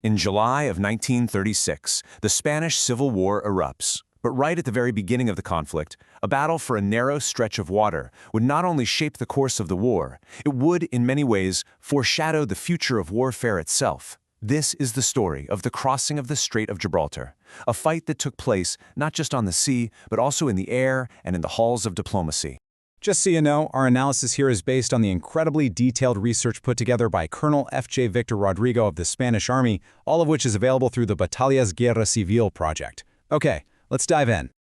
In July of 1936, the Spanish Civil War erupts. But right at the very beginning of the conflict, a battle for a narrow stretch of water would not only shape the course of the war, it would, in many ways, foreshadow the future of warfare itself. This is the story of the crossing of the Strait of Gibraltar, a fight that took place not just on the sea, but also in the air and in the halls of diplomacy. Just so you know, our analysis here is based on the incredibly detailed research put together by Colonel F.J. Victor Rodrigo of the Spanish Army, all of which is available through the Batallas Guerra Civil project. Okay, let's dive in.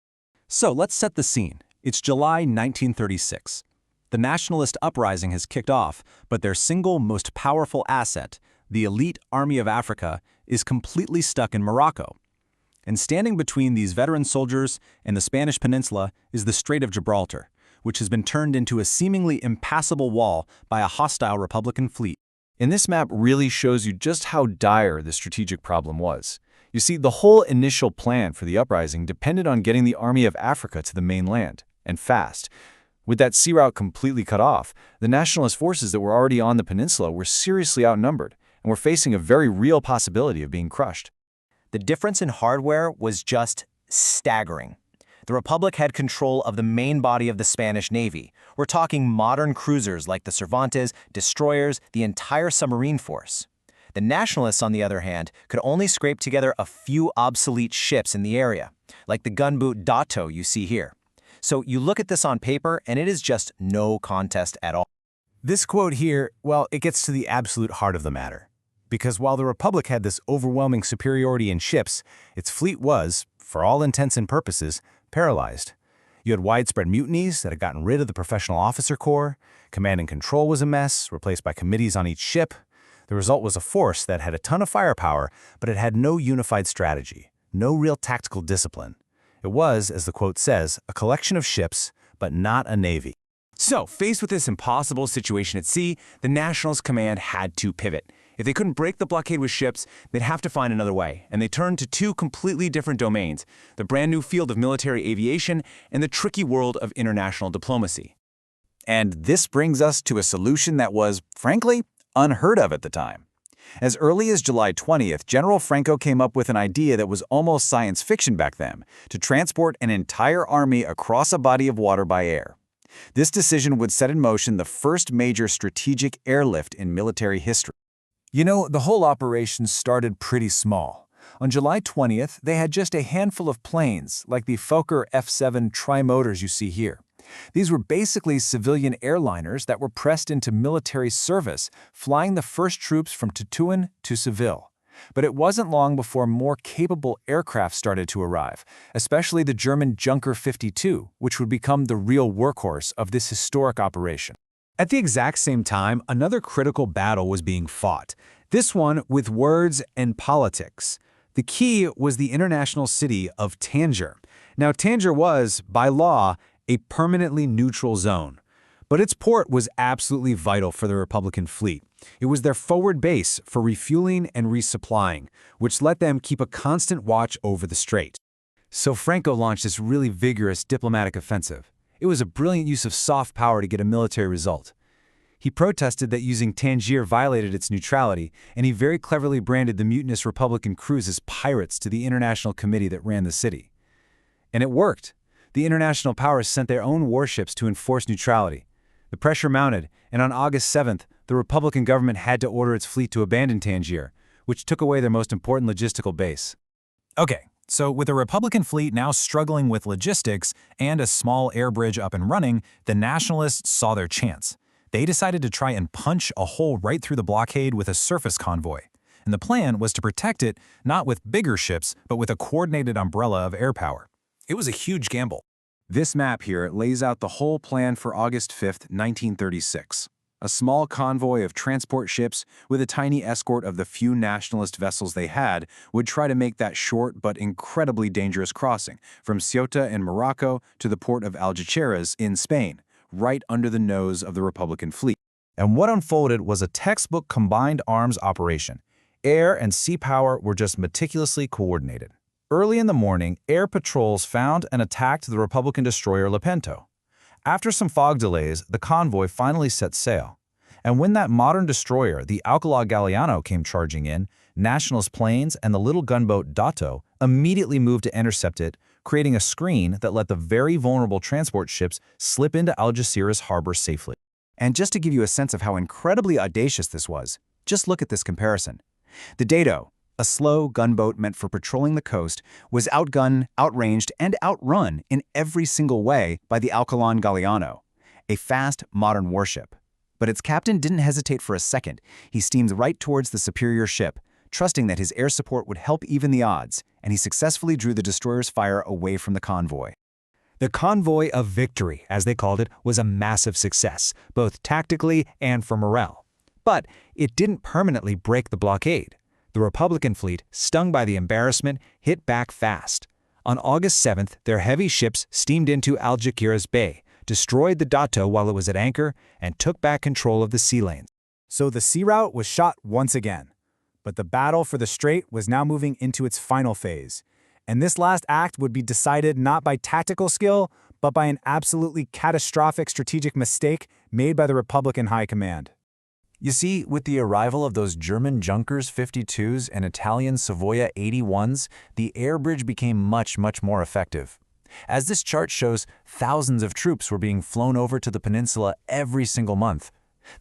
So let's set the scene. It's July 1936. The Nationalist uprising has kicked off, but their single most powerful asset, the elite Army of Africa, is completely stuck in Morocco. And standing between these veteran soldiers and the Spanish peninsula is the Strait of Gibraltar, which has been turned into a seemingly impassable wall by a hostile Republican fleet. And this map really shows you just how dire the strategic problem was. You see, the whole initial plan for the uprising depended on getting the Army of Africa to the mainland, and fast. With that sea route completely cut off, the nationalist forces that were already on the peninsula were seriously outnumbered, and were facing a very real possibility of being crushed. The difference in hardware was just staggering. The Republic had control of the main body of the Spanish Navy. We're talking modern cruisers like the Cervantes, destroyers, the entire submarine force. The Nationalists, on the other hand, could only scrape together a few obsolete ships in the area, like the gunboat Dato you see here. So you look at this on paper, and it is just no contest at all. This quote here, well, it gets to the absolute heart of the matter. Because while the Republic had this overwhelming superiority in ships, its fleet was, for all intents and purposes, paralyzed. You had widespread mutinies that had gotten rid of the professional officer corps, command and control was a mess, replaced by committees on each ship. The result was a force that had a ton of firepower, but it had no unified strategy, no real tactical discipline. It was, as the quote says, a collection of ships, but not a navy. So, faced with this impossible situation at sea, the Nationalist command had to pivot. If they couldn't break the blockade with ships, they'd have to find another way, and they turned to two completely different domains, the brand new field of military aviation and the tricky world of international diplomacy. And this brings us to a solution that was, frankly, unheard of at the time. As early as July 20th, General Franco came up with an idea that was almost science fiction back then, to transport an entire army across a body of water by air. This decision would set in motion the first major strategic airlift in military history. You know, the whole operation started pretty small. On July 20th, they had just a handful of planes, like the Fokker F-7 trimotors you see here. These were basically civilian airliners that were pressed into military service, flying the first troops from Tetuan to Seville. But it wasn't long before more capable aircraft started to arrive, especially the German Junker 52, which would become the real workhorse of this historic operation. At the exact same time, another critical battle was being fought, this one with words and politics. The key was the international city of Tangier. Now, Tangier was, by law, a permanently neutral zone. But its port was absolutely vital for the Republican fleet. It was their forward base for refueling and resupplying, which let them keep a constant watch over the strait. So Franco launched this really vigorous diplomatic offensive. It was a brilliant use of soft power to get a military result. He protested that using Tangier violated its neutrality, and he very cleverly branded the mutinous Republican crews as pirates to the international committee that ran the city. And it worked. The international powers sent their own warships to enforce neutrality. The pressure mounted, and on August 7th, the Republican government had to order its fleet to abandon Tangier, which took away their most important logistical base. Okay, so with the Republican fleet now struggling with logistics and a small air bridge up and running, the Nationalists saw their chance. They decided to try and punch a hole right through the blockade with a surface convoy. And the plan was to protect it not with bigger ships, but with a coordinated umbrella of air power. It was a huge gamble. This map here lays out the whole plan for August 5th, 1936. A small convoy of transport ships with a tiny escort of the few nationalist vessels they had would try to make that short but incredibly dangerous crossing from Ceuta in Morocco to the port of Algeciras in Spain, right under the nose of the Republican fleet. And what unfolded was a textbook combined arms operation. Air and sea power were just meticulously coordinated. Early in the morning, air patrols found and attacked the Republican destroyer Lepanto. After some fog delays, the convoy finally set sail. And when that modern destroyer, the Alcalá Galeano, came charging in, Nationalist planes and the little gunboat Dato immediately moved to intercept it, creating a screen that let the very vulnerable transport ships slip into Algeciras harbor safely. And just to give you a sense of how incredibly audacious this was, just look at this comparison. The Dato, a slow gunboat meant for patrolling the coast, was outgunned, outranged, and outrun in every single way by the Alcalon Galliano, a fast, modern warship. But its captain didn't hesitate for a second. He steamed right towards the superior ship, trusting that his air support would help even the odds, and he successfully drew the destroyer's fire away from the convoy. The Convoy of Victory, as they called it, was a massive success, both tactically and for morale. But it didn't permanently break the blockade. The Republican fleet, stung by the embarrassment, hit back fast. On August 7th, their heavy ships steamed into Algeciras Bay, destroyed the Dato while it was at anchor, and took back control of the sea lanes. So the sea route was shot once again. But the battle for the strait was now moving into its final phase. And this last act would be decided not by tactical skill, but by an absolutely catastrophic strategic mistake made by the Republican High Command. You see, with the arrival of those German Junkers 52s and Italian Savoia 81s, the air bridge became much more effective. As this chart shows, thousands of troops were being flown over to the peninsula every single month.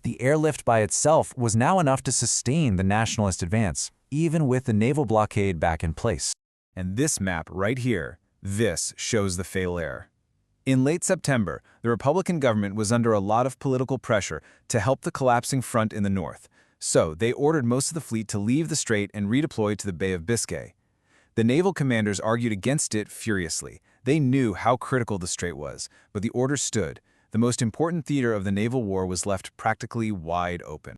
The airlift by itself was now enough to sustain the nationalist advance, even with the naval blockade back in place. And this map right here, this shows the fatal air. In late September, the Republican government was under a lot of political pressure to help the collapsing front in the north, so they ordered most of the fleet to leave the strait and redeploy to the Bay of Biscay. The naval commanders argued against it furiously. They knew how critical the strait was, but the order stood. The most important theater of the naval war was left practically wide open.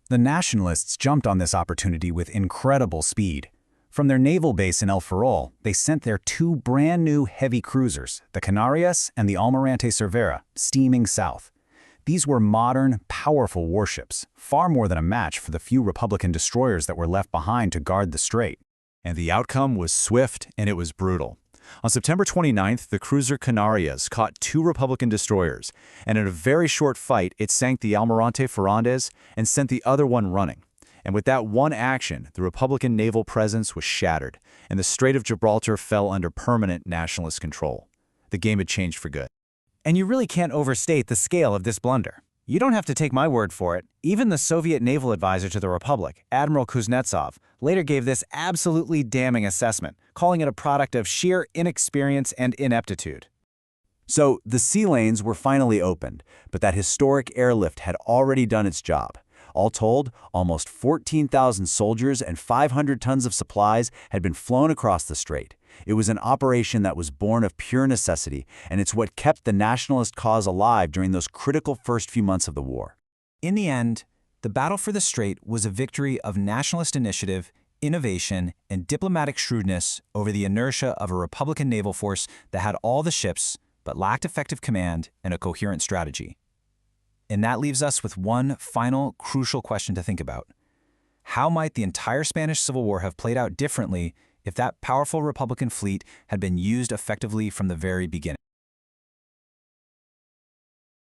The Nationalists jumped on this opportunity with incredible speed. From their naval base in El Ferrol, they sent their two brand-new heavy cruisers, the Canarias and the Almirante Cervera, steaming south. These were modern, powerful warships, far more than a match for the few Republican destroyers that were left behind to guard the strait. And the outcome was swift and it was brutal. On September 29th, the cruiser Canarias caught two Republican destroyers, and in a very short fight, it sank the Almirante Fernández and sent the other one running. And with that one action, the Republican naval presence was shattered, and the Strait of Gibraltar fell under permanent nationalist control. The game had changed for good. And you really can't overstate the scale of this blunder. You don't have to take my word for it. Even the Soviet naval advisor to the Republic, Admiral Kuznetsov, later gave this absolutely damning assessment, calling it a product of sheer inexperience and ineptitude. So the sea lanes were finally opened, but that historic airlift had already done its job. All told, almost 14,000 soldiers and 500 tons of supplies had been flown across the strait. It was an operation that was born of pure necessity, and it's what kept the nationalist cause alive during those critical first few months of the war. In the end, the battle for the strait was a victory of nationalist initiative, innovation, and diplomatic shrewdness over the inertia of a Republican naval force that had all the ships but lacked effective command and a coherent strategy. And that leaves us with one final crucial question to think about. How might the entire Spanish Civil War have played out differently if that powerful Republican fleet had been used effectively from the very beginning?